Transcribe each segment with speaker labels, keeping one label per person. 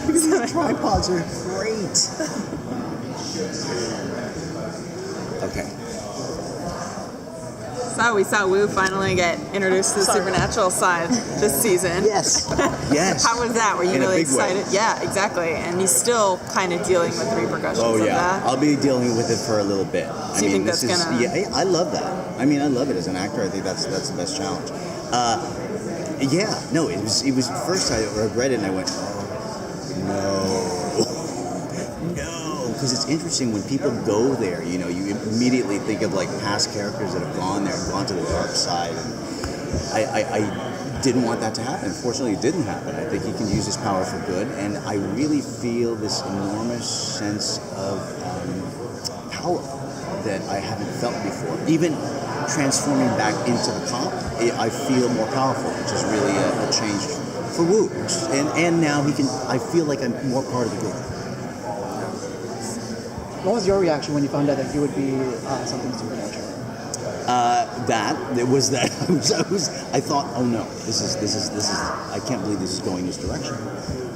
Speaker 1: Tripods are great. Okay.
Speaker 2: So we saw Wu finally get introduced to the supernatural side this season.
Speaker 1: Yes. Yes.
Speaker 2: How was that? Were you
Speaker 1: In a
Speaker 2: really
Speaker 1: big
Speaker 2: excited?
Speaker 1: way.
Speaker 2: Yeah, exactly. And he's still kind of dealing with the repercussions
Speaker 1: Oh
Speaker 2: of
Speaker 1: yeah,
Speaker 2: that.
Speaker 1: I'll be dealing with it for a little bit.
Speaker 2: So you think that's gonna?
Speaker 1: Yeah, I love that. I mean, I love it as an actor. I think that's the best challenge. Yeah, no, it was first I read it and I went, oh, no, because it's interesting when people go there. You know, you immediately think of like past characters that have gone there and gone to the dark side, and I didn't want that to happen. Fortunately, it didn't happen. I think he can use his power for good, and I really feel this enormous sense of power that I haven't felt before. Even transforming back into the cop, I feel more powerful, which is really a change for Wu. And now I feel like I'm more part of the group.
Speaker 3: What was your reaction when you found out that you would be something supernatural?
Speaker 1: I thought, oh no, this is, I can't believe this is going this direction.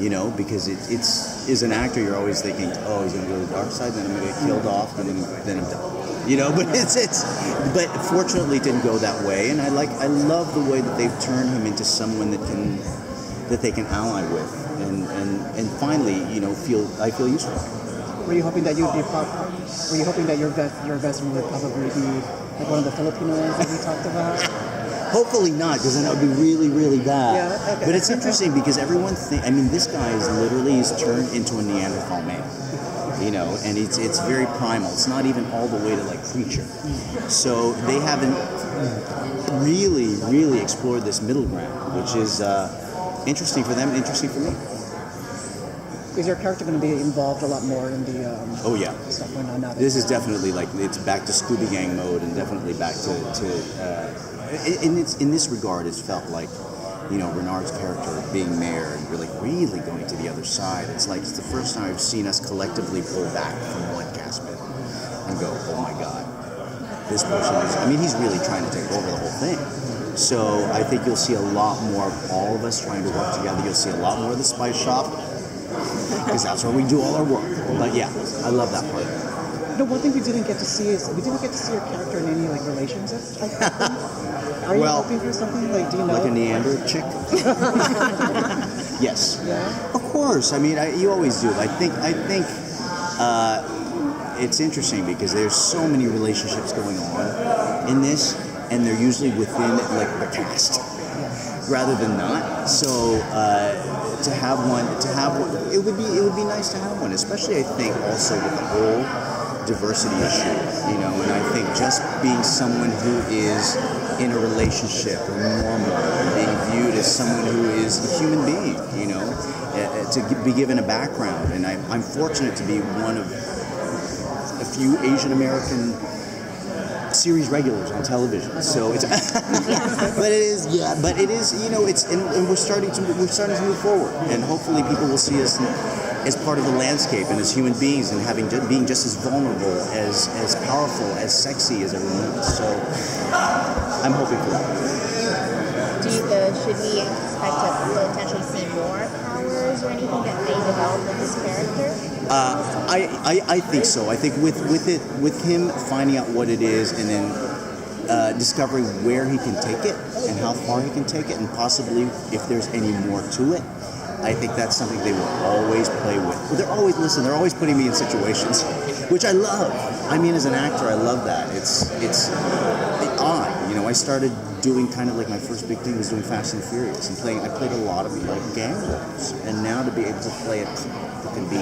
Speaker 1: You know, because it's as an actor, you're always thinking, oh, he's going to go to the dark side, then I'm going to get killed off, and then I'm done. You know, but but fortunately it didn't go that way, and I love the way that they've turned him into someone that they can ally with, and finally, you know, I feel useful.
Speaker 3: Were you hoping that you'd be Were you hoping that your best would probably be like one of the Filipinos that we talked about?
Speaker 1: Hopefully not, because then that would be really, really bad.
Speaker 3: Yeah, okay.
Speaker 1: But it's interesting because everyone this guy is literally turned into a Neanderthal man. You know, and it's very primal. It's not even all the way to like creature. So they haven't really, really explored this middle ground, which is interesting for them, interesting for me.
Speaker 3: Is your character going to be involved a lot more in the
Speaker 1: oh yeah,
Speaker 3: stuff going on now?
Speaker 1: This is definitely like it's back to Scooby Gang mode, and definitely back to in this regard, it's felt like, you know, Renard's character being mayor and really going to the other side. It's like it's the first time I've seen us collectively pull back from one cast member and go, oh my God, this person is, I mean, he's really trying to take over the whole thing. So I think you'll see a lot more of all of us trying to work together. You'll see a lot more of the Spice Shop, because that's where we do all our work. But yeah, I love that part.
Speaker 3: The one thing we didn't get to see is your character in any like relationships. Are you hoping for something like, do you know?
Speaker 1: Like a Neander chick? Yes.
Speaker 3: Yeah.
Speaker 1: Of course. I mean, you always do. I think it's interesting because there's so many relationships going on in this, and they're usually within like the cast rather than not. So to have one, it would be nice to have one, especially I think also with the whole diversity issue, you know. And I think just being someone who is in a relationship or normal, being viewed as someone who is a human being, you know, to be given a background. And I'm fortunate to be one of a few Asian American series regulars on television. So it's, but it is, you know, it's, and we're starting to move forward, and hopefully people will see us as part of the landscape and as human beings, and being just as vulnerable, as powerful, as sexy as everyone else. So I'm hoping for that.
Speaker 4: Should we expect to potentially see more powers or anything that may develop with this character?
Speaker 1: I think so. I think with him finding out what it is, and then discovering where he can take it and how far he can take it, and possibly if there's any more to it. I think that's something they will always play with. Well, they're always putting me in situations, which I love. I mean, as an actor, I love that. It's odd. You know, I started doing kind of like my first big thing was doing Fast and Furious, and I played a lot of like gang roles, and now to be able to play a cop who can be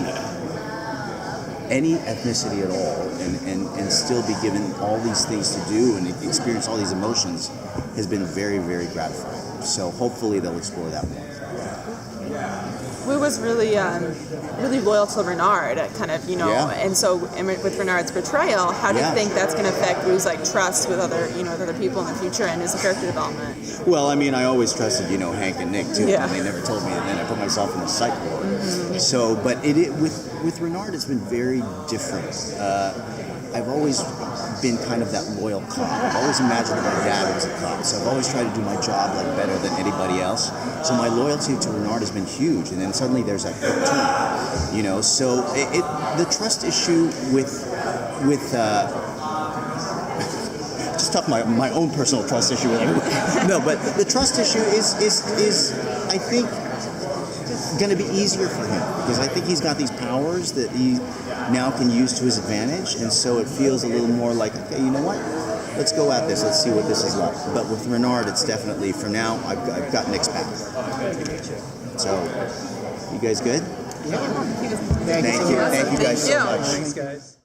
Speaker 1: any ethnicity at all, and still be given all these things to do and experience all these emotions has been very, very gratifying. So hopefully they'll explore that more.
Speaker 2: Wu was really loyal to Renard, kind of, you know, and so with Renard's betrayal, how do you think that's going to affect Wu's like trust with other people in the future and his character development?
Speaker 1: Well, I mean, I always trusted, you know, Hank and Nick too,
Speaker 2: Yeah.
Speaker 1: and they never told me, and then I put myself in the psych ward. Mm-hmm. So, but with Renard, it's been very different. I've always been kind of that loyal cop. I've always imagined that my dad was a cop, so I've always tried to do my job like better than anybody else. So my loyalty to Renard has been huge, and then suddenly there's that hook too, you know. So the trust issue with just talk my own personal trust issue with everyone. No, but the trust issue is I think going to be easier for him because I think he's got these powers that he now can use to his advantage, and so it feels a little more like, okay, you know what? Let's go at this. Let's see what this is like. But with Renard, it's definitely, for now, I've got Nick's back. So, you guys good?
Speaker 3: Yeah.
Speaker 1: Thank you. Thank you guys so much.
Speaker 3: Thanks, guys.